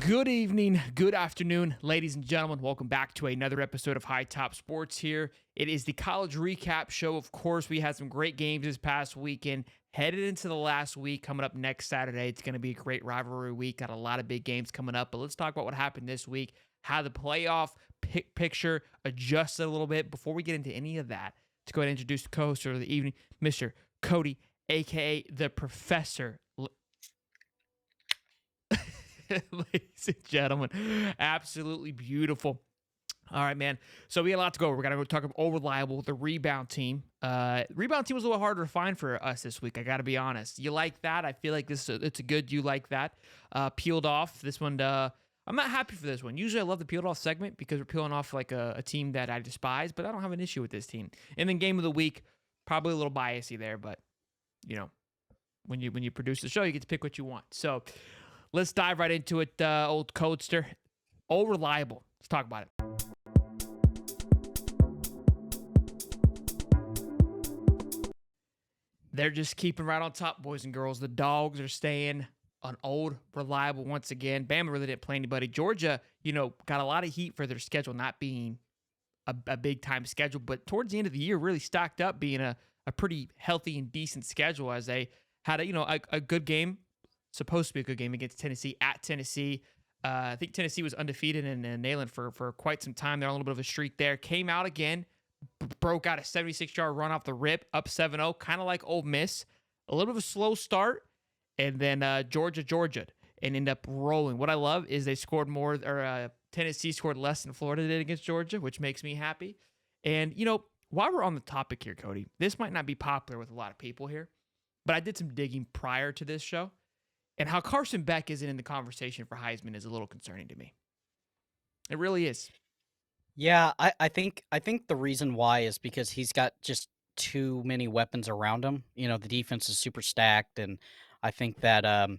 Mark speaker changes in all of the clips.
Speaker 1: Good evening, good afternoon, ladies and gentlemen. Welcome back to another episode of Hightop Sports here. It is the college recap show. Of course, we had some great games this past weekend. Headed into the last week, coming up next Saturday. It's going to be a great rivalry week. Got a lot of big games coming up, but let's talk about what happened this week, how the playoff picture adjusted a little bit. Before we get into any of that, let's go ahead and introduce the co-host of the evening, Mr. Cody, a.k.a. the Professor. Ladies and gentlemen, absolutely beautiful. All right, man. So we got a lot to go over. We're going to go talk about Reliable, the rebound team. Rebound team was a little harder to find for us this week, I got to be honest. You like that? I feel like it's a good you like that. Peeled off. This one, I'm not happy for this one. Usually I love the peeled off segment because we're peeling off like a team that I despise, but I don't have an issue with this team. And then game of the week, probably a little biasy there, but, you know, when you produce the show, you get to pick what you want. So let's dive right into it, old Codester. Reliable. Let's talk about it. They're just keeping right on top, boys and girls. The Dogs are staying on Reliable once again. Bama really didn't play anybody. Georgia, got a lot of heat for their schedule not being a big-time schedule, but towards the end of the year, really stacked up being a pretty healthy and decent schedule as they had a good game. Supposed to be a good game against Tennessee at Tennessee. I think Tennessee was undefeated and nailing for quite some time. They're on a little bit of a streak there. Came out again, broke out a 76-yard run off the rip, up 7-0, kind of like Ole Miss. A little bit of a slow start, and then Georgia, and end up rolling. What I love is they scored more, or Tennessee scored less than Florida did against Georgia, which makes me happy. And, while we're on the topic here, Cody, this might not be popular with a lot of people here, but I did some digging prior to this show. And how Carson Beck isn't in the conversation for Heisman is a little concerning to me. It really is.
Speaker 2: Yeah, I think the reason why is because he's got just too many weapons around him. The defense is super stacked, and I think that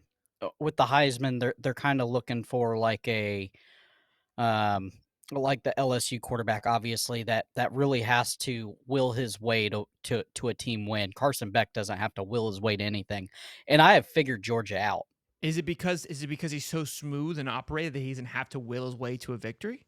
Speaker 2: with the Heisman, they're kind of looking for like like the LSU quarterback, obviously that really has to will his way to a team win. Carson Beck doesn't have to will his way to anything, and I have figured Georgia out.
Speaker 1: Is it because he's so smooth and operated that he doesn't have to will his way to a victory?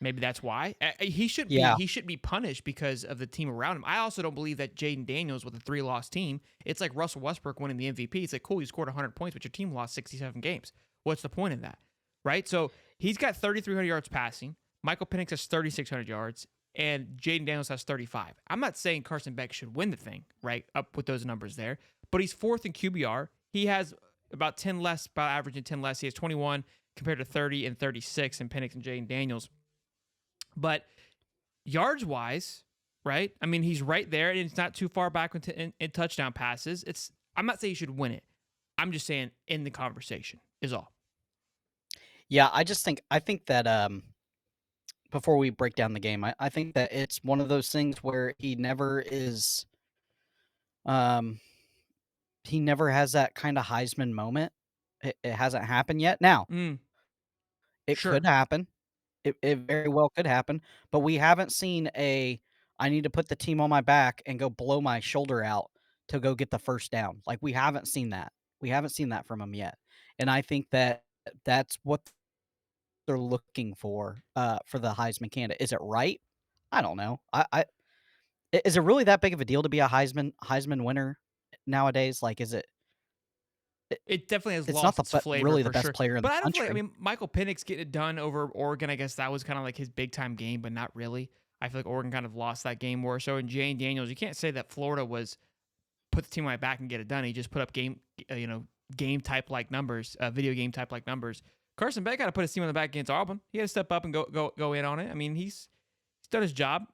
Speaker 1: Maybe that's why. He should be punished because of the team around him. I also don't believe that Jaden Daniels with a 3-loss team, it's like Russell Westbrook winning the MVP. It's like, cool, you scored 100 points, but your team lost 67 games. What's the point of that? Right? So he's got 3,300 yards passing. Michael Penix has 3,600 yards, and Jaden Daniels has 35. I'm not saying Carson Beck should win the thing, right, up with those numbers there, but he's fourth in QBR. He has about 10 less, about averaging 10 less. He has 21 compared to 30 and 36 in Penix and Jaden Daniels. But yards-wise, right, I mean, he's right there, and it's not too far back in touchdown passes. I'm not saying he should win it. I'm just saying in the conversation is all.
Speaker 2: Yeah, I think that before we break down the game, I think that it's one of those things where he never is he never has that kind of Heisman moment. It hasn't happened yet. Now, it
Speaker 1: Sure.
Speaker 2: could happen. It very well could happen, but we haven't seen I need to put the team on my back and go blow my shoulder out to go get the first down. Like, we haven't seen that. We haven't seen that from him yet. And I think that that's what they're looking for the Heisman candidate. Is it right? I don't know. Is it really that big of a deal to be a Heisman winner nowadays? Like, is it?
Speaker 1: It definitely has
Speaker 2: It's not
Speaker 1: lost its flavor
Speaker 2: really
Speaker 1: for
Speaker 2: the best
Speaker 1: sure.
Speaker 2: player in
Speaker 1: But
Speaker 2: the
Speaker 1: I don't feel
Speaker 2: country.
Speaker 1: like, Michael Penix getting it done over Oregon, I guess that was kind of like his big-time game, but not really. I feel like Oregon kind of lost that game more so. And Jane Daniels, you can't say that Florida was put the team on my back and get it done. He just put up game type like numbers, video game type like numbers. Carson Beck got to put his team on the back against Auburn. He had to step up and go in on it. I mean, he's done his job.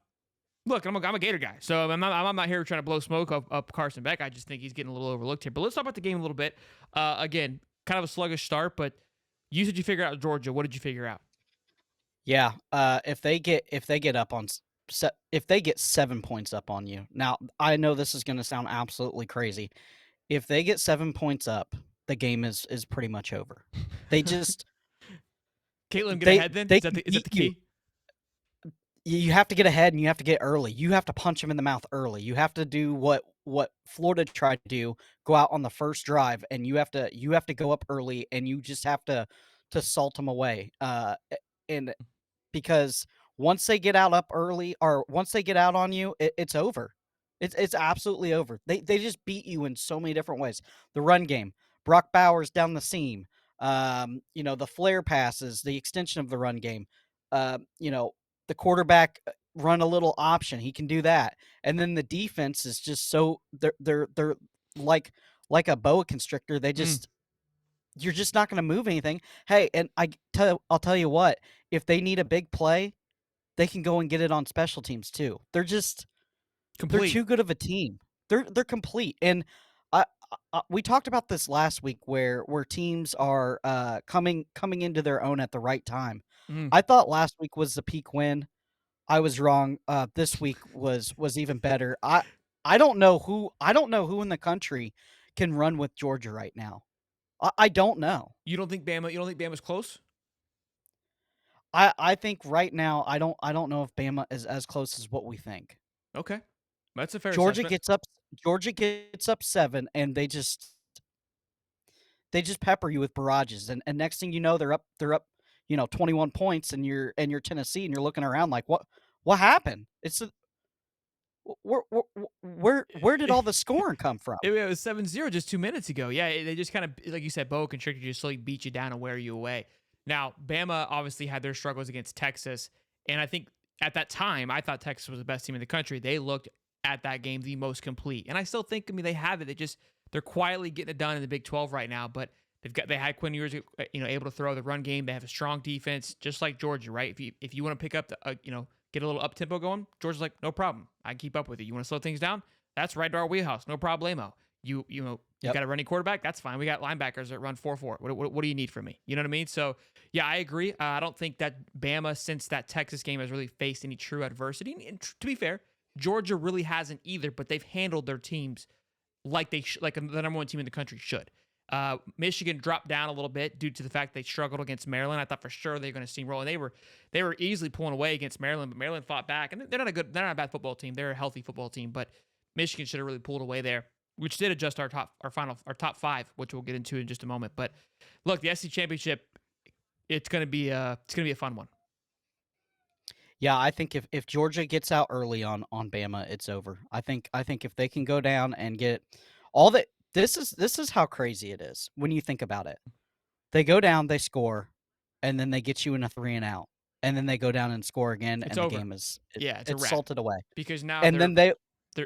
Speaker 1: Look, I'm a Gator guy, so I'm not here trying to blow smoke up Carson Beck. I just think he's getting a little overlooked here. But let's talk about the game a little bit. Again, kind of a sluggish start, but you said you figured out Georgia. What did you figure out?
Speaker 2: Yeah, if they get if they get 7 points up on you. Now, I know this is going to sound absolutely crazy. If they get 7 points up, the game is pretty much over. They just
Speaker 1: Caitlin, get ahead then. Is that the key?
Speaker 2: You have to get ahead and you have to get early. You have to punch them in the mouth early. You have to do what Florida tried to do, go out on the first drive, and you have to go up early, and you just have to to salt them away. And because once they get out up early or once they get out on you, it's over. It's absolutely over. They just beat you in so many different ways. The run game, Brock Bowers down the seam, the flare passes, the extension of the run game, the quarterback run a little option. He can do that. And then the defense is just so they're like like a boa constrictor. They
Speaker 1: Mm,
Speaker 2: just you're just not going to move anything. Hey, and I'll tell you what, if they need a big play, they can go and get it on special teams too. They're
Speaker 1: complete.
Speaker 2: too good of a team. They're complete. And we talked about this last week where teams are coming into their own at the right time.
Speaker 1: Mm,
Speaker 2: I thought last week was the peak win. I was wrong. This week was even better. I don't know who in the country can run with Georgia right now. I don't know.
Speaker 1: you don't think Bama? You don't think Bama's close?
Speaker 2: I think right now I don't know if Bama is as close as what we think.
Speaker 1: Okay, that's a fair
Speaker 2: Georgia
Speaker 1: assessment.
Speaker 2: gets up Georgia gets up 7 and they just pepper you with barrages and next thing you know they're up 21 points and you're Tennessee and you're looking around like what happened? It's a, where did all the scoring come from?
Speaker 1: It was 7-0 just 2 minutes ago. Yeah, they just kind of, like you said, boa constrictor just slowly beat you down and wear you away. Now, Bama obviously had their struggles against Texas, and I think at that time, I thought Texas was the best team in the country. They looked at that game the most complete, and I still think, I mean, they have it. They're quietly getting it done in the Big 12 right now, but they had Quinn Ewers, able to throw the run game. They have a strong defense, just like Georgia, right? If you want to pick up get a little up tempo going, Georgia's like, no problem. I can keep up with it. You want to slow things down? That's right to our wheelhouse. No problemo. You
Speaker 2: Yep.
Speaker 1: got a running quarterback. That's fine. We got linebackers that run 4-4. What do you need from me? You know what I mean? So yeah, I agree. I don't think that Bama, since that Texas game, has really faced any true adversity. And to be fair, Georgia really hasn't either. But they've handled their teams like like the number one team in the country should. Michigan dropped down a little bit due to the fact they struggled against Maryland. I thought for sure they were going to steamroll, and they were easily pulling away against Maryland, but Maryland fought back. And they're not a bad football team. They're a healthy football team, but Michigan should have really pulled away there, which did adjust our top five, which we'll get into in just a moment. But look, the SEC championship, it's gonna be a fun one.
Speaker 2: Yeah, I think if Georgia gets out early on Bama, it's over. I think if they can go down and get all that this is how crazy it is when you think about it. They go down, they score, and then they get you in a 3 and out. And then they go down and score again
Speaker 1: It's
Speaker 2: and the
Speaker 1: over.
Speaker 2: game is
Speaker 1: Yeah, it's a
Speaker 2: it's
Speaker 1: wrap
Speaker 2: salted away.
Speaker 1: because now
Speaker 2: And then
Speaker 1: they're yeah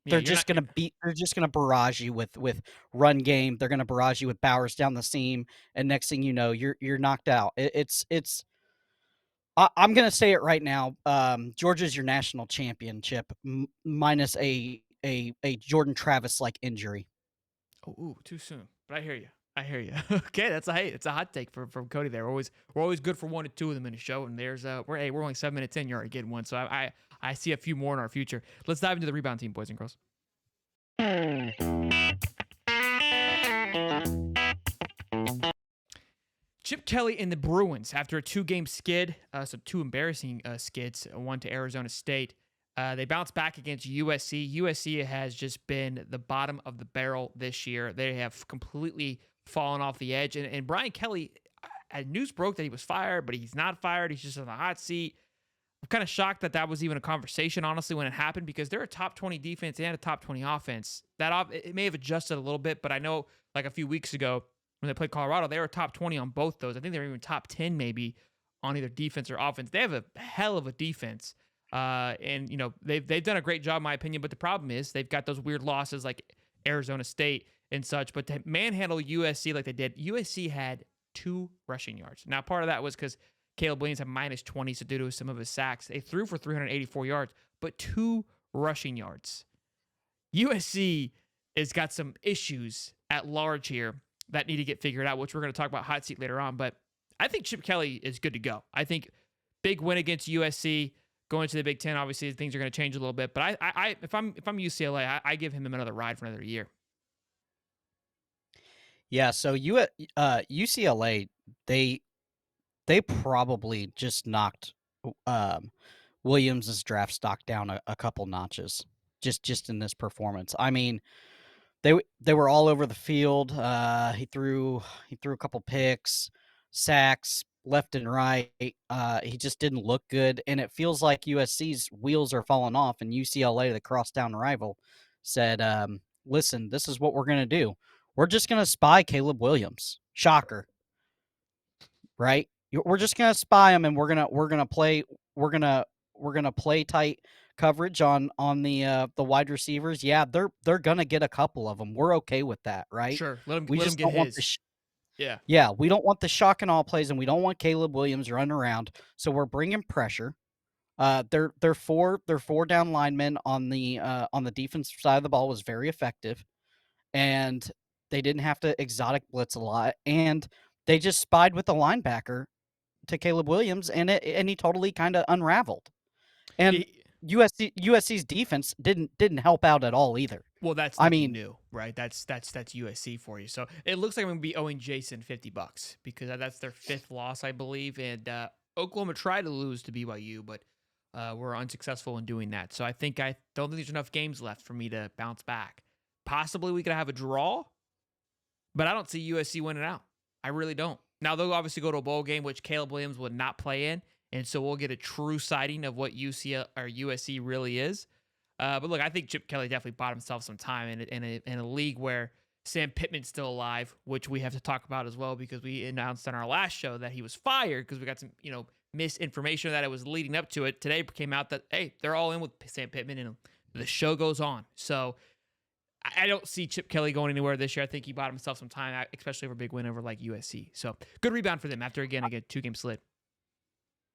Speaker 2: they're
Speaker 1: you're
Speaker 2: just
Speaker 1: not
Speaker 2: gonna they're just gonna barrage you with run game. They're gonna barrage you with Bowers down the seam, and next thing you know, you're knocked out. It's I'm gonna say it right now. Georgia's your national championship, minus a Jordan Travis like injury.
Speaker 1: oh ooh, too soon. But I hear you. I hear you. Okay, it's a hot take from Cody there. We're always good for 1 or 2 of them in the show, and we're only 7 minutes in. You're already getting one, so I see a few more in our future. Let's dive into the rebound team, boys and girls. Chip Kelly and the Bruins, after a 2-game skid, so 2 embarrassing skids, one to Arizona State, they bounced back against USC. USC has just been the bottom of the barrel this year. They have completely fallen off the edge. And Brian Kelly, news broke that he was fired, but he's not fired. He's just on the hot seat. I'm kind of shocked that that was even a conversation, honestly, when it happened, because they're a top 20 defense and a top 20 offense. It may have adjusted a little bit, but I know like a few weeks ago when they played Colorado, they were top 20 on both those. I think they were even top 10 maybe on either defense or offense. They have a hell of a defense. And they've done a great job, in my opinion. But the problem is they've got those weird losses like Arizona State and such. But to manhandle USC like they did, USC had 2 rushing yards. Now, part of that was because Caleb Williams had minus 20, so due to some of his sacks, they threw for 384 yards, but 2 rushing yards. USC has got some issues at large here that need to get figured out, which we're going to talk about hot seat later on. But I think Chip Kelly is good to go. I think big win against USC, going to the Big Ten. Obviously, things are going to change a little bit. But if I'm UCLA, I give him another ride for another year.
Speaker 2: Yeah, so UCLA they they probably just knocked um, Williams's draft stock down a couple notches just in this performance. I mean, they were all over the field. He threw a couple picks, sacks left and right. He just didn't look good, and it feels like USC's wheels are falling off. And UCLA, the crosstown rival, said, "Listen, this is what we're gonna do. We're just gonna spy Caleb Williams. Shocker, right? We're just gonna spy him, and we're gonna we're gonna play tight coverage on the wide receivers. Yeah, they're gonna get a couple of them. We're okay with that, right?
Speaker 1: Sure. Let him
Speaker 2: We
Speaker 1: let him
Speaker 2: just
Speaker 1: get
Speaker 2: don't want the
Speaker 1: his. Yeah.
Speaker 2: yeah, we don't want the shock and all plays, and we don't want Caleb Williams running around. So we're bringing pressure. Their four down linemen on the defensive side of the ball was very effective, and they didn't have to exotic blitz a lot, and they just spied with the linebacker to Caleb Williams, and he totally kind of unraveled. And
Speaker 1: He,
Speaker 2: USC's defense didn't help out at all either.
Speaker 1: well, that's
Speaker 2: I
Speaker 1: nothing
Speaker 2: mean,
Speaker 1: new, right? That's USC for you. So it looks like I'm gonna be owing Jason $50 because that's their fifth loss, I believe. And Oklahoma tried to lose to BYU, but we're unsuccessful in doing that. So I don't think there's enough games left for me to bounce back. Possibly we could have a draw, but I don't see USC winning out. I really don't. Now they'll obviously go to a bowl game, which Caleb Williams would not play in, and so we'll get a true sighting of what UCL or USC really is. But look, I think Chip Kelly definitely bought himself some time in a league where Sam Pittman's still alive, which we have to talk about as well because we announced on our last show that he was fired because we got some misinformation that it was leading up to it. Today came out that hey, they're all in with Sam Pittman and the show goes on. So I don't see Chip Kelly going anywhere this year. I think he bought himself some time, especially for a big win over like USC. So good rebound for them after again a good 2-game slid.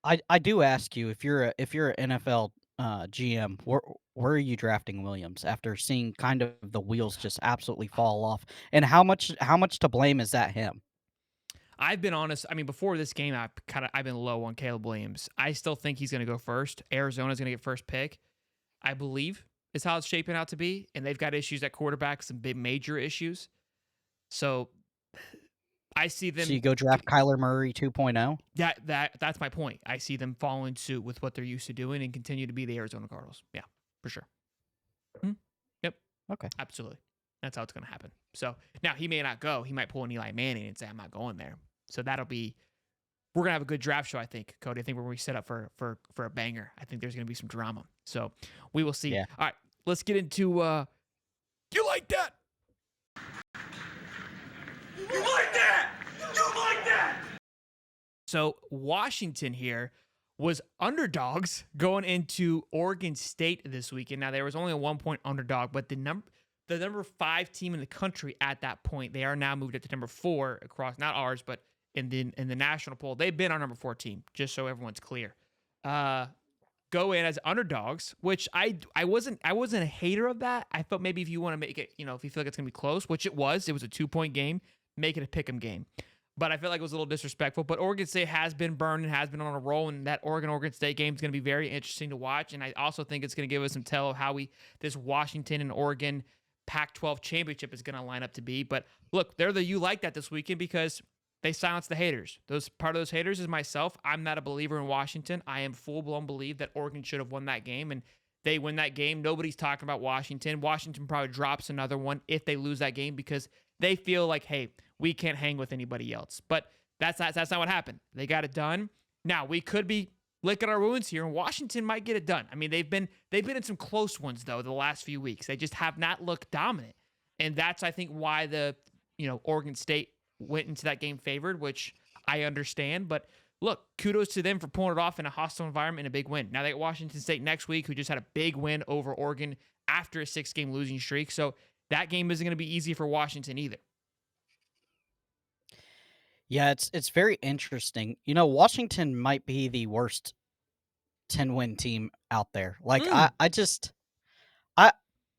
Speaker 2: I do ask you if you're an NFL GM, where are you drafting Williams after seeing kind of the wheels just absolutely fall off, and how much to blame is that him?
Speaker 1: I've been honest. I mean, before this game, I've been low on Caleb Williams. I still think he's going to go first. Arizona's going to get first pick, I believe, is how it's shaping out to be. And they've got issues at quarterback, some big major issues. So I see
Speaker 2: So
Speaker 1: them.
Speaker 2: you go draft Kyler Murray 2.0?
Speaker 1: That's my point. I see them following suit with what they're used to doing and continue to be the Arizona Cardinals. Yeah, for sure. Hmm. Yep,
Speaker 2: Okay.
Speaker 1: absolutely. That's how it's going to happen. So now he may not go. He might pull an Eli Manning and say, "I'm not going there." So we're gonna have a good draft show. I think, Cody. I think we're gonna be set up for a banger. I think there's gonna be some drama. So we will see.
Speaker 2: Yeah.
Speaker 1: All right, let's get into. You like that? You like that? You like that? So Washington here was underdogs going into Oregon State this weekend. Now there was only a 1-point underdog, but the number 5 team in the country at that point, they are now moved up to number 4 across not ours, but in the national poll. They've been our number 4 team, just so everyone's clear. Go in as underdogs, which I wasn't a hater of that. I thought maybe if you want to make it, if you feel like it's gonna be close, which it was a 2-point game, make it a pick'em game. But I feel like it was a little disrespectful. But Oregon State has been burned and has been on a roll, and that Oregon State game is going to be very interesting to watch. And I also think it's going to give us some tell of how this Washington and Oregon Pac-12 championship is going to line up to be. But look, they're the you like that this weekend because they silenced the haters. Part of those haters is myself. I'm not a believer in Washington. I am full-blown believe that Oregon should have won that game, and they win that game. Nobody's talking about Washington. Washington probably drops another one if they lose that game because they feel like, hey, we can't hang with anybody else. But that's not what happened. They got it done. Now we could be licking our wounds here, and Washington might get it done. I mean, they've been in some close ones though the last few weeks. They just have not looked dominant, and that's I think why the Oregon State went into that game favored, which I understand. But look, kudos to them for pulling it off in a hostile environment and a big win. Now they got Washington State next week, who just had a big win over Oregon after a 6-game losing streak. So that game isn't going to be easy for Washington either.
Speaker 2: Yeah, it's very interesting. Washington might be the worst 10-win team out there. Like I they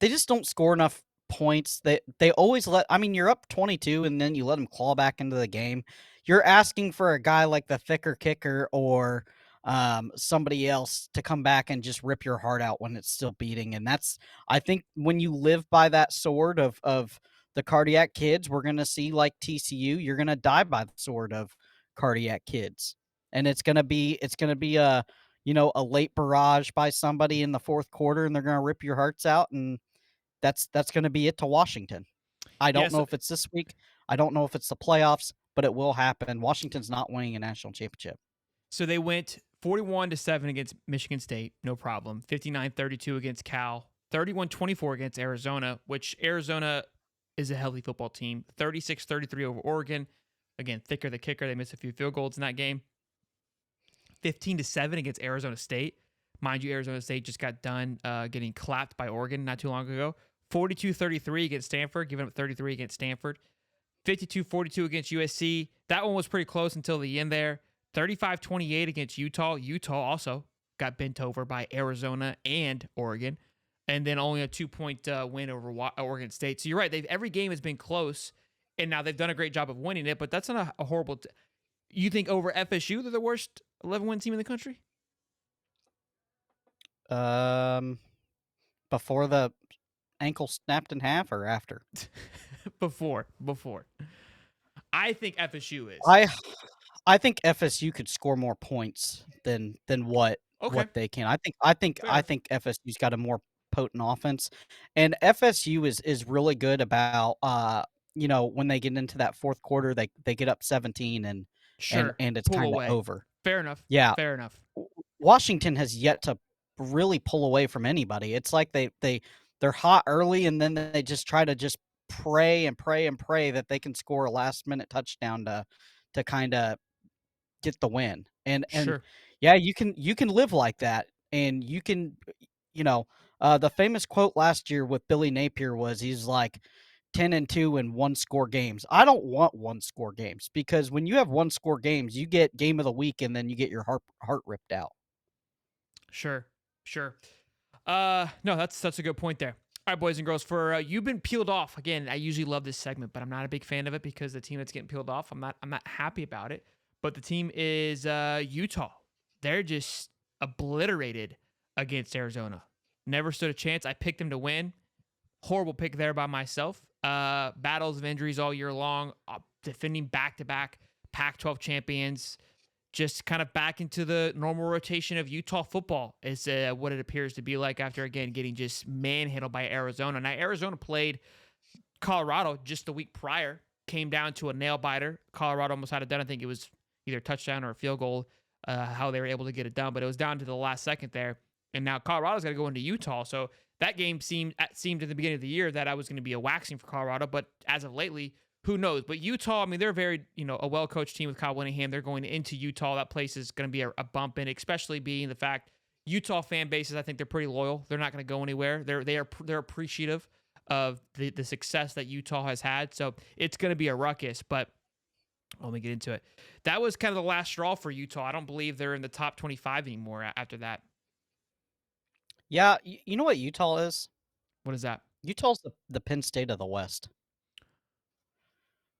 Speaker 2: just don't score enough points. They always you're up 22 and then you let them claw back into the game. You're asking for a guy like the thicker kicker or somebody else to come back and just rip your heart out when it's still beating. And that's, I think, when you live by that sword of the cardiac kids, we're gonna see like TCU. You're gonna die by the sword of cardiac kids, and it's gonna be a late barrage by somebody in the fourth quarter, and they're gonna rip your hearts out, and that's gonna be it to Washington. I don't
Speaker 1: Yes,
Speaker 2: know if it's this week. I don't know if it's the playoffs. but it will happen. Washington's not winning a national championship.
Speaker 1: So they went 41-7 against Michigan State, no problem. 59-32 against Cal. 31-24 against Arizona, which Arizona is a healthy football team. 36-33 over Oregon. Again, thicker the kicker. They missed a few field goals in that game. 15-7 against Arizona State. Mind you, Arizona State just got done getting clapped by Oregon not too long ago. 42-33 against Stanford, giving up 33 against Stanford. 52-42 against USC. That one was pretty close until the end there. 35-28 against Utah. Utah also got bent over by Arizona and Oregon. And then only a 2-point win over Oregon State. So you're right. Every game has been close, and now they've done a great job of winning it, but that's not a horrible you think over FSU they're the worst 11-win team in the country?
Speaker 2: Before the ankle snapped in half or after?
Speaker 1: Before. I think FSU is.
Speaker 2: I think FSU could score more points than what they can. I think FSU's got a more potent offense, and FSU is really good about when they get into that fourth quarter, they get up 17 and it's kind of over.
Speaker 1: Fair enough.
Speaker 2: Yeah.
Speaker 1: Fair enough.
Speaker 2: Washington has yet to really pull away from anybody. It's like they're hot early, and then they just try to just pray that they can score a last minute touchdown to kind of get the win. And yeah, you can live like that, and you can the famous quote last year with Billy Napier was he's like 10-2 in one-score games. I don't want one-score games, because when you have one-score games, you get game of the week, and then you get your heart ripped out.
Speaker 1: Sure. No, that's a good point there. All right, boys and girls, for you've been peeled off. Again, I usually love this segment, but I'm not a big fan of it because the team that's getting peeled off, I'm not happy about it. But the team is Utah. They're just obliterated against Arizona. Never stood a chance. I picked them to win. Horrible pick there by myself. Battles of injuries all year long. Defending back-to-back Pac-12 champions. Just kind of back into the normal rotation of Utah football is what it appears to be like after, again, getting just manhandled by Arizona. Now, Arizona played Colorado just the week prior. Came down to a nail-biter. Colorado almost had it done. I think it was either a touchdown or a field goal, how they were able to get it done. But it was down to the last second there. And now Colorado's got to go into Utah. So that game seemed at the beginning of the year that I was going to be a waxing for Colorado. But as of lately, who knows? But Utah, I mean, they're very, a well-coached team with Kyle Whittingham. They're going into Utah. That place is going to be a bump in, especially being the fact Utah fan bases, I think they're pretty loyal. They're not going to go anywhere. They're appreciative of the success that Utah has had. So it's going to be a ruckus, but let me get into it. That was kind of the last straw for Utah. I don't believe they're in the top 25 anymore after that.
Speaker 2: Yeah, you know what Utah is?
Speaker 1: What is that?
Speaker 2: Utah's the Penn State of the West.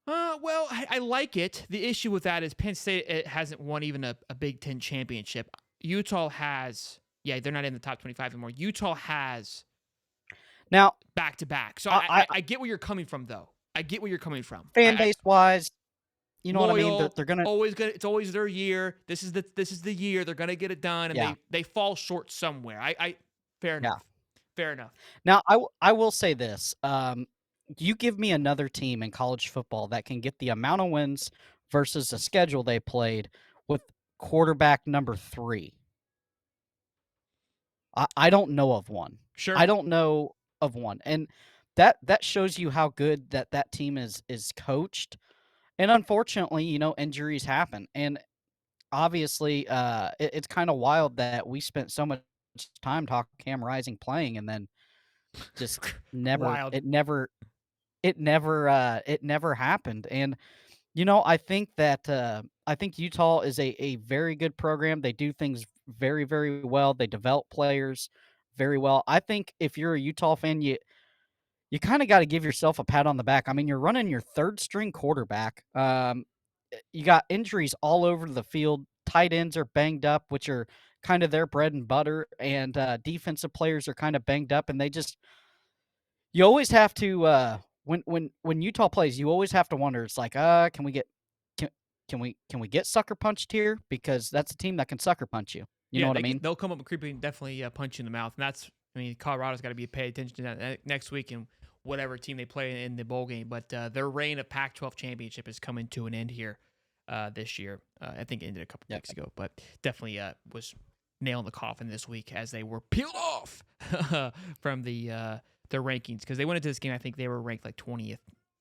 Speaker 1: Well, I like it. The issue with that is Penn State hasn't won even a Big Ten championship. Utah has. Yeah, they're not in the top 25 anymore. Utah has
Speaker 2: now
Speaker 1: back-to-back. So I get where you're coming from, though. I get where you're coming from.
Speaker 2: Fan base-wise, you know
Speaker 1: loyal,
Speaker 2: what I mean? They're gonna
Speaker 1: always good. It's always their year. This is the year they're gonna get it done, and they fall short somewhere. Fair enough.
Speaker 2: Yeah.
Speaker 1: Fair enough.
Speaker 2: Now I will say this. You give me another team in college football that can get the amount of wins versus the schedule they played with quarterback number 3. I don't know of one.
Speaker 1: Sure.
Speaker 2: I don't know of one. And that shows you how good that team is coached. And unfortunately, injuries happen. And obviously, it's kind of wild that we spent so much time talking Cam Rising playing, and then just never
Speaker 1: Wild.
Speaker 2: it never happened. And I think that I think Utah is a very good program. They do things very, very well. They develop players very well. I think if you're a Utah fan, you kind of got to give yourself a pat on the back. I mean, you're running your third string quarterback. You got injuries all over the field. Tight ends are banged up, which are kind of their bread and butter, and defensive players are kind of banged up, and you always have to when Utah plays, you always have to wonder. It's like, can we get sucker punched here? Because that's a team that can sucker punch you. You know what I mean?
Speaker 1: They'll come up and creeping, definitely punch you in the mouth. And Colorado's got to be pay attention to that next week. And whatever team they play in the bowl game. But their reign of Pac-12 championship is coming to an end here this year. I think it ended a couple
Speaker 2: Yeah.
Speaker 1: weeks ago, but definitely was nailing the coffin this week as they were peeled off from their rankings, because they went into this game, I think they were ranked like 20th,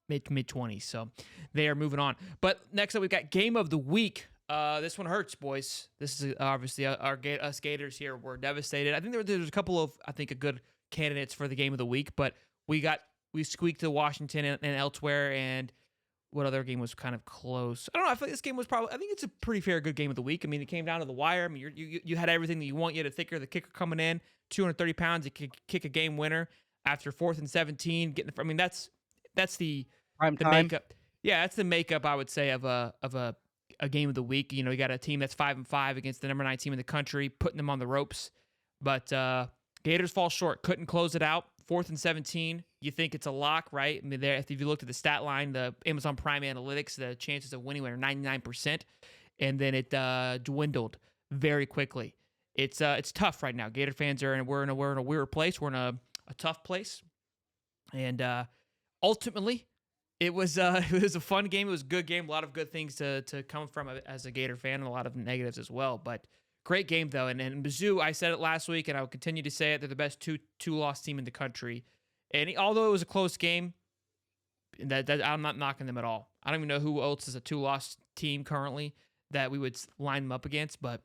Speaker 1: mid 20s. So they are moving on. But next up, we've got game of the week. This one hurts, boys. This is obviously us Gators here were devastated. I think there's a couple of, I think, a good candidates for the game of the week, but we squeaked to Washington and elsewhere. And what other game was kind of close? I don't know. I feel like this game was I think it's a pretty fair, good game of the week. I mean, it came down to the wire. I mean, you had everything that you want. You had a thicker, the kicker coming in, 230 pounds. He could kick a game winner after 4th and 17. I mean, that's the
Speaker 2: Prime
Speaker 1: the
Speaker 2: time.
Speaker 1: makeup. Yeah, that's the makeup, I would say, of a game of the week. You know, you got a team that's 5-5 against the number 9 team in the country, putting them on the ropes. But Gators fall short, couldn't close it out. 4th and 17. You think it's a lock, right? I mean, if you looked at the stat line, the Amazon Prime Analytics, the chances of winning are 99%, and then it dwindled very quickly. It's tough right now. Gator fans we're in a weird place. We're in a tough place, and ultimately, it was a fun game. It was a good game. A lot of good things to come from it as a Gator fan, and a lot of negatives as well. But great game though. And Mizzou, I said it last week, and I will continue to say it. They're the best two-loss team in the country. And although it was a close game, that I'm not knocking them at all. I don't even know who else is a 2-loss team currently that we would line them up against, but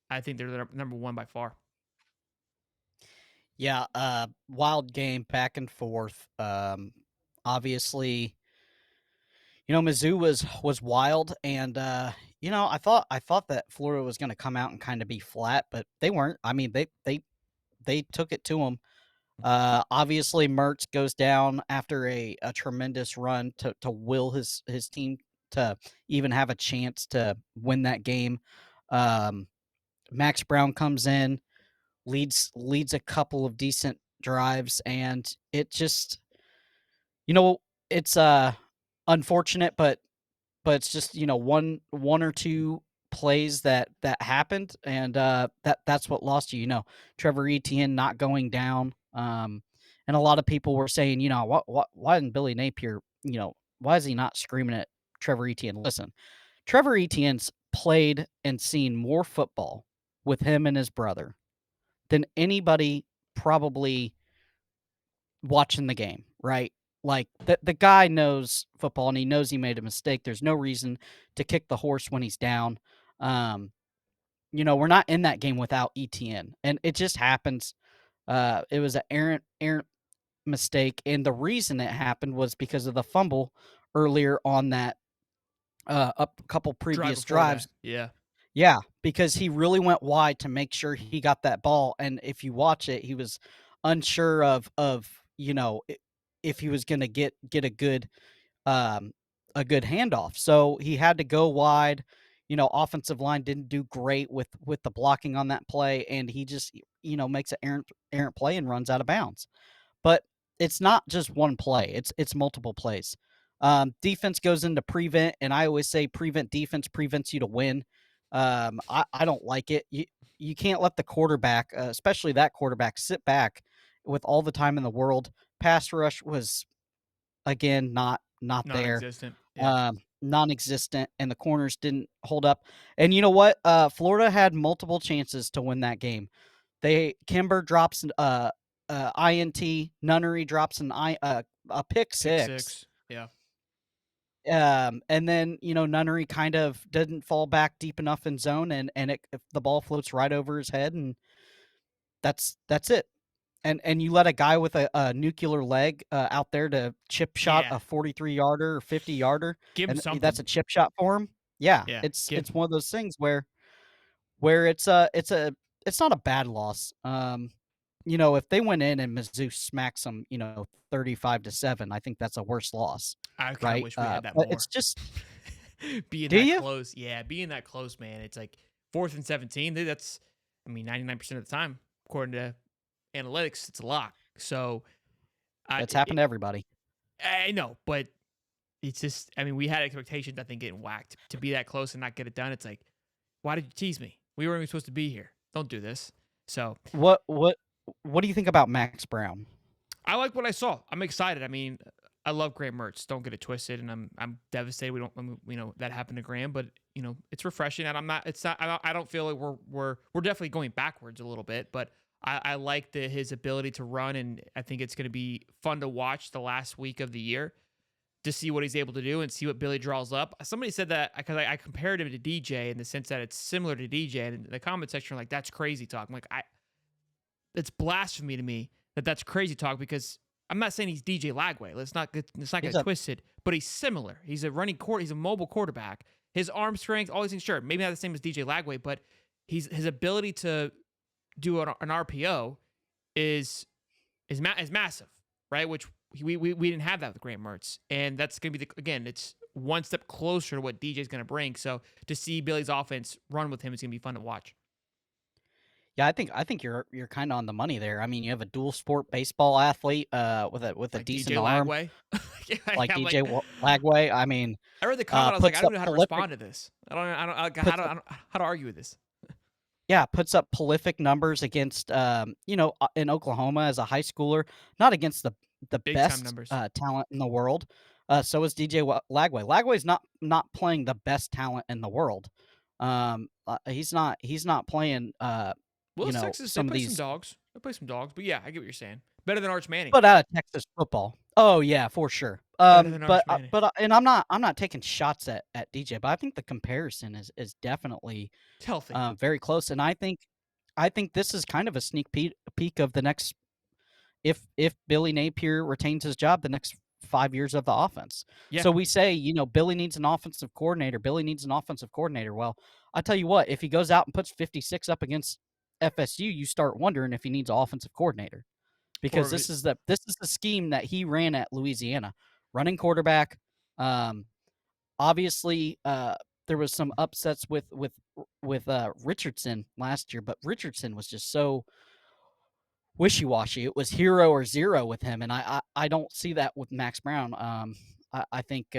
Speaker 1: I think they're the number 1 by far.
Speaker 2: Yeah, wild game, back and forth. Obviously, Mizzou was wild, and I thought that Florida was going to come out and kind of be flat, but they weren't. I mean, they took it to them. Obviously, Mertz goes down after a tremendous run to will his team to even have a chance to win that game. Max Brown comes in, leads a couple of decent drives, and it just, it's unfortunate, but it's just, one or two plays that happened, and that's what lost you. Trevor Etienne not going down, and a lot of people were saying, why didn't Billy Napier, why is he not screaming at Trevor Etienne? Listen, Trevor Etienne's played and seen more football with him and his brother than anybody probably watching the game, right? Like, the guy knows football, and he knows he made a mistake. There's no reason to kick the horse when he's down. We're not in that game without ETN, and it just happens. It was an errant mistake, and the reason it happened was because of the fumble earlier on that a couple previous drives.
Speaker 1: Yeah.
Speaker 2: Yeah, because he really went wide to make sure he got that ball, and if you watch it, he was unsure of if he was going to get a good handoff. So he had to go wide. Offensive line didn't do great with the blocking on that play, and he just makes an errant play and runs out of bounds. But it's not just one play; it's multiple plays. Defense goes into prevent, and I always say prevent defense prevents you to win. I don't like it. You can't let the quarterback, especially that quarterback, sit back with all the time in the world. Pass rush was, again, not there.
Speaker 1: Non-existent. Yeah.
Speaker 2: Non-existent, and the corners didn't hold up. And you know what? Florida had multiple chances to win that game. Kimber drops INT, Nunnery drops a pick six.
Speaker 1: Yeah.
Speaker 2: And then, Nunnery kind of didn't fall back deep enough in zone, and the ball floats right over his head, and that's it. And you let a guy with a nuclear leg out there to chip shot a 43-yarder or 50-yarder,
Speaker 1: Give him
Speaker 2: and
Speaker 1: something.
Speaker 2: that's a chip shot for him. Yeah,
Speaker 1: Yeah.
Speaker 2: it's one of those things where it's not a bad loss. If they went in and Mizzou smacks them, 35-7, I think that's a worse loss.
Speaker 1: I kind of
Speaker 2: right?
Speaker 1: wish we had that
Speaker 2: But
Speaker 1: more.
Speaker 2: it's just
Speaker 1: being
Speaker 2: Do
Speaker 1: that
Speaker 2: you?
Speaker 1: close. Yeah, being that close, man. It's like 4th and 17. That's, 99% of the time, according to analytics, it's a lock. So
Speaker 2: It's happened to everybody.
Speaker 1: I know, but it's just, we had expectations, I think, getting whacked to be that close and not get it done. It's like, why did you tease me? We weren't even supposed to be here. Don't do this. So
Speaker 2: What do you think about Max Brown?
Speaker 1: I like what I saw. I'm excited. I mean, I love Graham Mertz. Don't get it twisted, and I'm devastated. We don't, that happened to Graham, but it's refreshing, and I'm not. It's not. I don't feel like we're definitely going backwards a little bit, but I like his ability to run, and I think it's going to be fun to watch the last week of the year to see what he's able to do and see what Billy draws up. Somebody said that because I compared him to DJ in the sense that it's similar to DJ, and in the comment section are like, that's crazy talk. I'm like, it's blasphemy to me that's crazy talk because I'm not saying he's DJ Lagway. Let's not get twisted, but he's similar. He's a he's a mobile quarterback. His arm strength, all these things, sure, maybe not the same as DJ Lagway, but his ability to do an RPO is massive, right? Which we didn't have that with Graham Mertz, and that's going to be again, it's one step closer to what DJ's going to bring. So to see Billy's offense run with him is going to be fun to watch.
Speaker 2: Yeah, I think you're kind of on the money there. I mean, you have a dual sport baseball athlete with a
Speaker 1: Like
Speaker 2: decent
Speaker 1: DJ
Speaker 2: arm
Speaker 1: Lagway,
Speaker 2: like
Speaker 1: I'm
Speaker 2: DJ
Speaker 1: like,
Speaker 2: Lagway. I mean,
Speaker 1: I read the comment. I was like, I
Speaker 2: puts
Speaker 1: don't
Speaker 2: up
Speaker 1: know how to
Speaker 2: prolific
Speaker 1: respond to this. I don't
Speaker 2: puts up
Speaker 1: how to argue with this.
Speaker 2: yeah, puts up prolific numbers against in Oklahoma as a high schooler, not against the
Speaker 1: Big time
Speaker 2: best
Speaker 1: numbers.
Speaker 2: talent in the world. So is DJ Lagway. Lagway's not playing the best talent in the world. He's not playing
Speaker 1: Willis, Texas, they
Speaker 2: some of
Speaker 1: play some
Speaker 2: these
Speaker 1: dogs. They play some dogs, but yeah, I get what you're saying. Better than Arch Manning.
Speaker 2: but out of Texas football. Oh yeah, for sure.
Speaker 1: Better than Arch Manning.
Speaker 2: And I'm not taking shots at DJ, but I think the comparison is definitely
Speaker 1: It's healthy.
Speaker 2: very close, and I think this is kind of a sneak peek of the next if Billy Napier retains his job, the next 5 years of the offense.
Speaker 1: Yeah.
Speaker 2: So we say, Billy needs an offensive coordinator. Billy needs an offensive coordinator. Well, I tell you what, if he goes out and puts 56 up against FSU, you start wondering if he needs an offensive coordinator because this is the scheme that he ran at Louisiana, running quarterback. Obviously, there was some upsets with Richardson last year, but Richardson was just so wishy-washy. It was hero or zero with him, and I don't see that with Max Brown. I think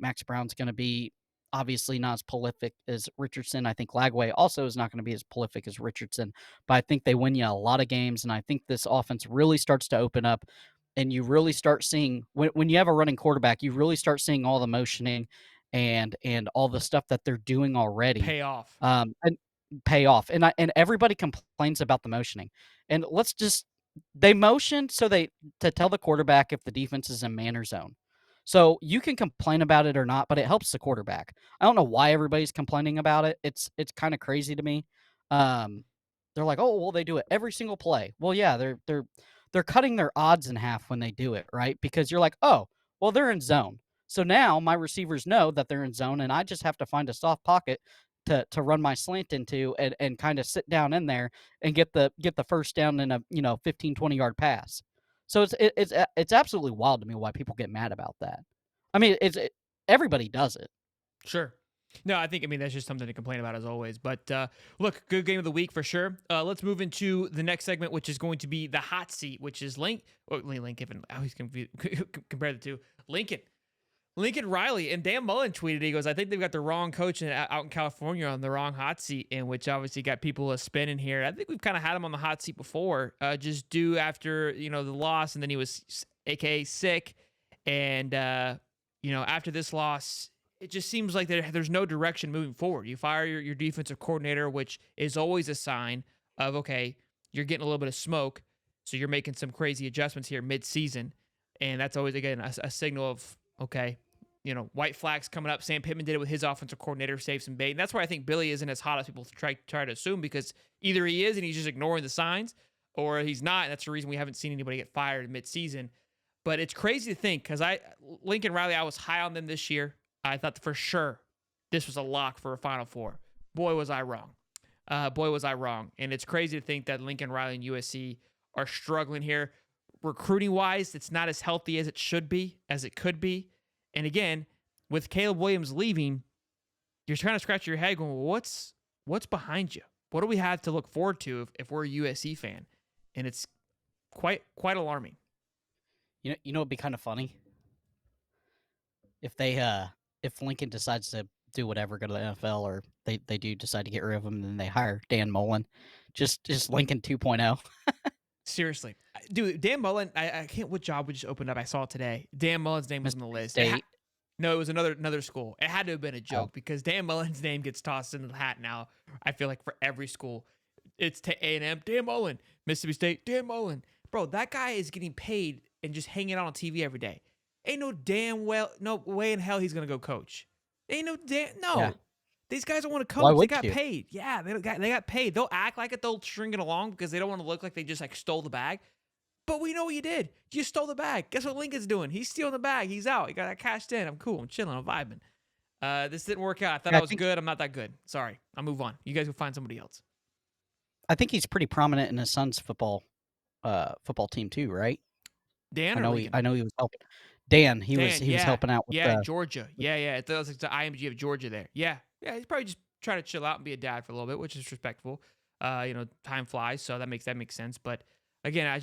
Speaker 2: Max Brown's going to be obviously not as prolific as Richardson. I think Lagway also is not going to be as prolific as Richardson, but I think they win you a lot of games, and I think this offense really starts to open up, and you really start seeing when you have a running quarterback, you really start seeing all the motioning and all the stuff that they're doing already
Speaker 1: Pay off.
Speaker 2: and pay off. And everybody complains about the motioning. And they motion to tell the quarterback if the defense is in man or zone. So you can complain about it or not, but it helps the quarterback. I don't know why everybody's complaining about it. It's kind of crazy to me. They're like, oh well, they do it every single play. Well, yeah, they're cutting their odds in half when they do it, right? Because you're like, oh, well, they're in zone. So now my receivers know that they're in zone, and I just have to find a soft pocket to run my slant into and kind of sit down in there and get the first down in a 15, 20-yard pass. So it's absolutely wild to me why people get mad about that. I mean, everybody does it.
Speaker 1: Sure. No, I think that's just something to complain about as always. But look, good game of the week for sure. Let's move into the next segment, which is going to be the hot seat, which is Lincoln. I always compare the two. Lincoln Riley and Dan Mullen tweeted. He goes, "I think they've got the wrong coach out in California on the wrong hot seat," in which obviously got people spinning here. I think we've kind of had him on the hot seat before, just due after the loss, and then he was AKA sick, and after this loss, it just seems like there's no direction moving forward. You fire your defensive coordinator, which is always a sign of, okay, you're getting a little bit of smoke, so you're making some crazy adjustments here mid-season, and that's always again a signal of, okay, white flags coming up. Sam Pittman did it with his offensive coordinator, save some bait. And that's why I think Billy isn't as hot as people try to assume, because either he is and he's just ignoring the signs, or he's not. And that's the reason we haven't seen anybody get fired mid-season. But it's crazy to think, because Lincoln Riley, I was high on them this year. I thought for sure this was a lock for a Final Four. Boy, was I wrong. And it's crazy to think that Lincoln Riley and USC are struggling here. Recruiting-wise, it's not as healthy as it should be, as it could be. And again, with Caleb Williams leaving, you're trying to scratch your head going, well, what's behind you? What do we have to look forward to if we're a USC fan? And it's quite alarming.
Speaker 2: It'd be kind of funny if Lincoln decides to do whatever, go to the NFL, or they do decide to get rid of him, and then they hire Dan Mullen, just Lincoln 2.0.
Speaker 1: Seriously, dude. Dan Mullen. I can't. What job we just opened up? I saw it today. Dan Mullen's name was on the
Speaker 2: Mississippi
Speaker 1: list.
Speaker 2: State.
Speaker 1: No, it was another school. It had to have been a
Speaker 2: Oh,
Speaker 1: joke because Dan Mullen's name gets tossed into the hat now. I feel like for every school, it's to A&M. Dan Mullen, Mississippi State. Dan Mullen, bro. That guy is getting paid and just hanging out on TV every day. Ain't no way in hell he's gonna go coach. Ain't
Speaker 2: yeah.
Speaker 1: no. These guys don't want to
Speaker 2: Why
Speaker 1: coach. They
Speaker 2: would
Speaker 1: got
Speaker 2: you?
Speaker 1: paid. Yeah, they got paid. They'll act like it. They'll string it along because they don't want to look like they just like stole the bag. But we know what you did. You stole the bag. Guess what Lincoln's doing? He's stealing the bag. He's out. He got that cashed in. I'm cool. I'm chilling. I'm vibing. This didn't work out. I thought
Speaker 2: Yeah,
Speaker 1: I was good. I'm not that good. Sorry. I'll move on. You guys will find somebody else.
Speaker 2: I think he's pretty prominent in his son's football team too, right?
Speaker 1: Dan
Speaker 2: I
Speaker 1: or
Speaker 2: know
Speaker 1: Lincoln?
Speaker 2: he was helping. Dan, he was
Speaker 1: Dan,
Speaker 2: he was
Speaker 1: yeah.
Speaker 2: helping out with
Speaker 1: Yeah,
Speaker 2: the
Speaker 1: Georgia. Yeah. It does like the IMG of Georgia there. Yeah. Yeah. He's probably just trying to chill out and be a dad for a little bit, which is respectful. Time flies, so that makes sense. But again,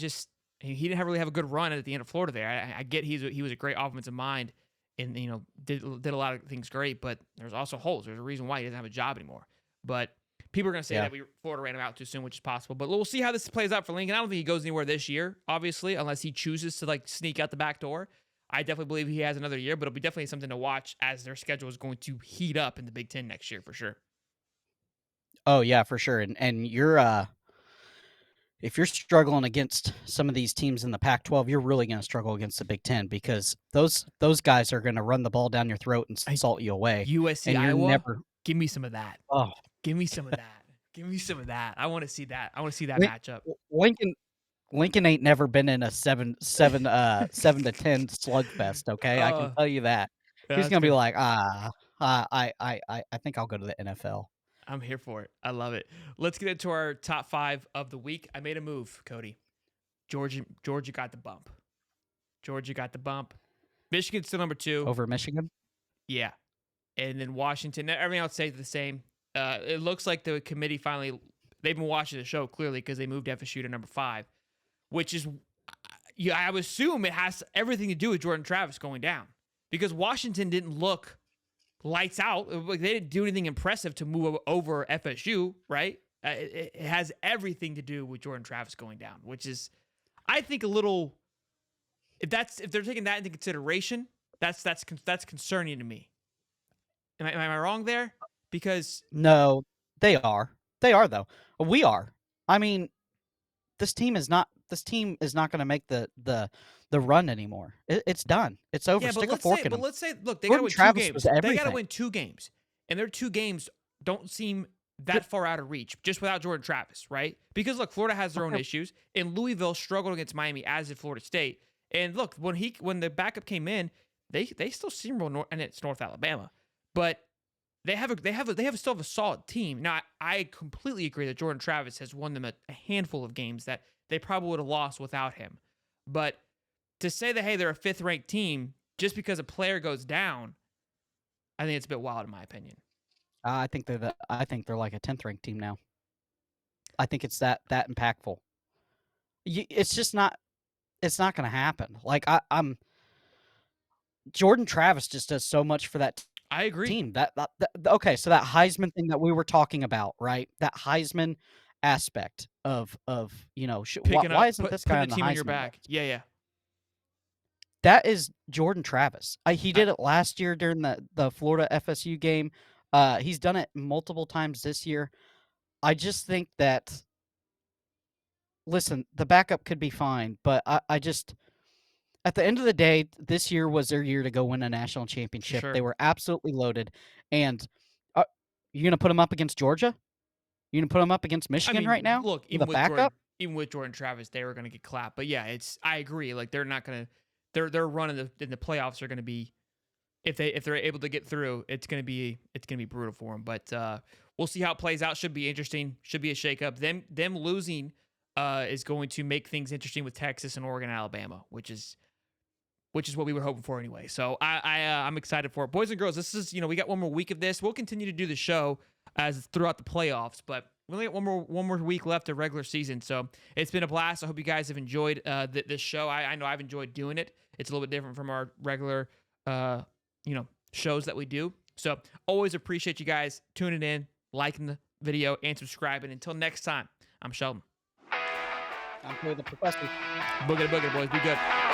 Speaker 1: he didn't really have a good run at the end of Florida there. I get he was a great offensive mind and did a lot of things great, but there's also holes. There's a reason why he doesn't have a job anymore. But people are going to say
Speaker 2: yeah.
Speaker 1: that Florida ran him out too soon, which is possible. But we'll see how this plays out for Lincoln. I don't think he goes anywhere this year, obviously, unless he chooses to like sneak out the back door. I definitely believe he has another year, but it'll be definitely something to watch as their schedule is going to heat up in the Big Ten next year for sure.
Speaker 2: Oh yeah, for sure. And you're if you're struggling against some of these teams in the Pac-12, you're really going to struggle against the Big Ten because those guys are going to run the ball down your throat and salt you away.
Speaker 1: USC,
Speaker 2: And you're
Speaker 1: Iowa,
Speaker 2: never.
Speaker 1: give me some of that.
Speaker 2: Oh,
Speaker 1: Give me some of that. Give me some of that. I want to see that. I want to see that
Speaker 2: Lin-
Speaker 1: matchup.
Speaker 2: Lincoln ain't never been in a 7-10 slugfest. Okay, I can
Speaker 1: Uh,
Speaker 2: tell you that. He's
Speaker 1: that's
Speaker 2: gonna be
Speaker 1: good.
Speaker 2: like, I think I'll go to the NFL.
Speaker 1: I'm here for it. I love it. Let's get into our top 5 of the week. I made a move, Cody. Georgia got the bump. Georgia got the bump. Michigan's still number 2.
Speaker 2: Over Michigan.
Speaker 1: Yeah. And then Washington. Everything else stays the same. It looks like the committee finally, they've been watching the show clearly because they moved FSU to number 5, which is, I would assume it has everything to do with Jordan Travis going down because Washington didn't look lights out. Like they didn't do anything impressive to move over FSU, right? It has everything to do with Jordan Travis going down, which is, I think, a little. If they're taking that into consideration, that's concerning to me. Am I wrong there? Because
Speaker 2: No, they are. They are though. We are. I mean, this team is not. This team is not going to make the run anymore. It's done. It's over.
Speaker 1: yeah,
Speaker 2: Stick a fork in them.
Speaker 1: let's say, look, they got to
Speaker 2: Jordan
Speaker 1: win 2
Speaker 2: Travis was
Speaker 1: games. They got to
Speaker 2: everything.
Speaker 1: win 2 games, and their 2 games don't seem that far out of reach just without Jordan Travis, right? Because look, Florida has their own issues, and Louisville struggled against Miami, as did Florida State. And look, when the backup came in, they still seem real, and it's North Alabama, but they still have a solid team. Now, I completely agree that Jordan Travis has won them a handful of games that they probably would have lost without him. But to say that, hey, they're a 5th ranked team just because a player goes down, I think it's a bit wild in my opinion.
Speaker 2: I think they're like a 10th ranked team now. I think it's that impactful. It's just not. It's not going to happen. Like I'm. Jordan Travis just does so much for that
Speaker 1: I agree.
Speaker 2: team. Okay, so that Heisman thing that we were talking about, right? That Heisman aspect of
Speaker 1: Picking
Speaker 2: why
Speaker 1: up,
Speaker 2: isn't this
Speaker 1: putting
Speaker 2: guy
Speaker 1: the
Speaker 2: on the
Speaker 1: team on your
Speaker 2: Heisman
Speaker 1: back.
Speaker 2: list?
Speaker 1: Yeah.
Speaker 2: That is Jordan Travis. He did it last year during the Florida FSU game. He's done it multiple times this year. I just think that. Listen, the backup could be fine, but I just. At the end of the day, this year was their year to go win a national championship.
Speaker 1: Sure.
Speaker 2: They were absolutely loaded. And you're going to put them up against Georgia? You're going to put them up against Michigan right now?
Speaker 1: Look,
Speaker 2: With a backup?
Speaker 1: even with Jordan Travis, they were going to get clapped. But yeah, I agree. Like they're not going to, their run in the playoffs are going to be, if they're able to get through, it's going to be brutal for them. But we'll see how it plays out. Should be interesting. Should be a shakeup. Them losing is going to make things interesting with Texas and Oregon and Alabama, which is what we were hoping for anyway. So I'm excited for it. Boys and girls, this is, we got one more week of this. We'll continue to do the show as throughout the playoffs, but we only got one more week left of regular season. So it's been a blast. I hope you guys have enjoyed this show. I know I've enjoyed doing it. It's a little bit different from our regular, shows that we do. So always appreciate you guys tuning in, liking the video, and subscribing. Until next time, I'm Sheldon.
Speaker 2: I'm Joey the Professor.
Speaker 1: Boogity boogity, boys. Be good.